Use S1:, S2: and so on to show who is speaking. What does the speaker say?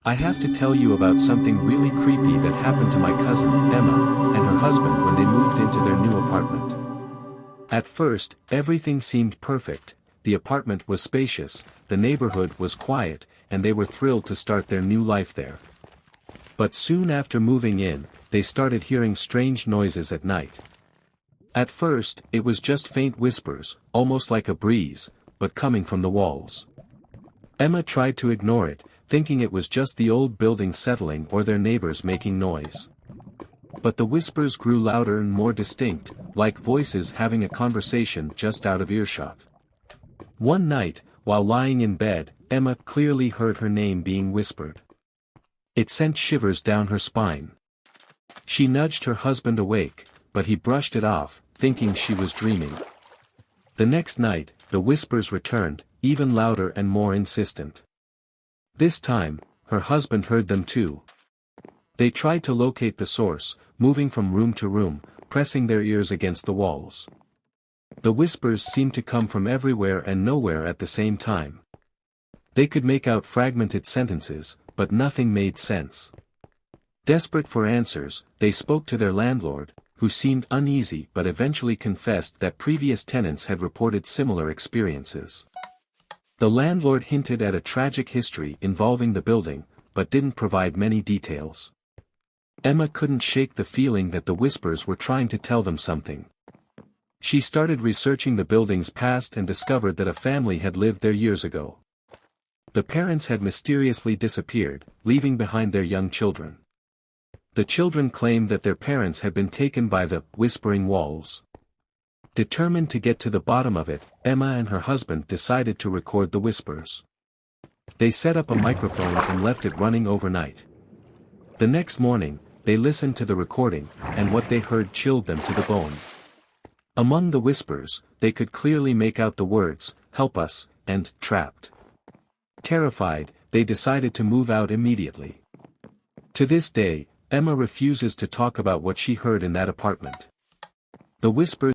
S1: I have to tell you about something really creepy that happened to my cousin, Emma, and her husband when they moved into their new apartment. At first, everything seemed perfect, the apartment was spacious, the neighborhood was quiet, and they were thrilled to start their new life there. But soon after moving in, they started hearing strange noises at night. At first, it was just faint whispers, almost like a breeze, but coming from the walls. Emma tried to ignore it, thinking it was just the old building settling or their neighbors making noise. But the whispers grew louder and more distinct, like voices having a conversation just out of earshot. One night, while lying in bed, Emma clearly heard her name being whispered. It sent shivers down her spine. She nudged her husband awake, but he brushed it off, thinking she was dreaming. The next night, the whispers returned, even louder and more insistent. This time, her husband heard them too. They tried to locate the source, moving from room to room, pressing their ears against the walls. The whispers seemed to come from everywhere and nowhere at the same time. They could make out fragmented sentences, but nothing made sense. Desperate for answers, they spoke to their landlord, who seemed uneasy but eventually confessed that previous tenants had reported similar experiences. The landlord hinted at a tragic history involving the building, but didn't provide many details. Emma couldn't shake the feeling that the whispers were trying to tell them something. She started researching the building's past and discovered that a family had lived there years ago. The parents had mysteriously disappeared, leaving behind their young children. The children claimed that their parents had been taken by the whispering walls. Determined to get to the bottom of it, Emma and her husband decided to record the whispers. They set up a microphone and left it running overnight. The next morning, they listened to the recording, and what they heard chilled them to the bone. Among the whispers, they could clearly make out the words, "Help us," and "trapped." Terrified, they decided to move out immediately. To this day, Emma refuses to talk about what she heard in that apartment. The whispers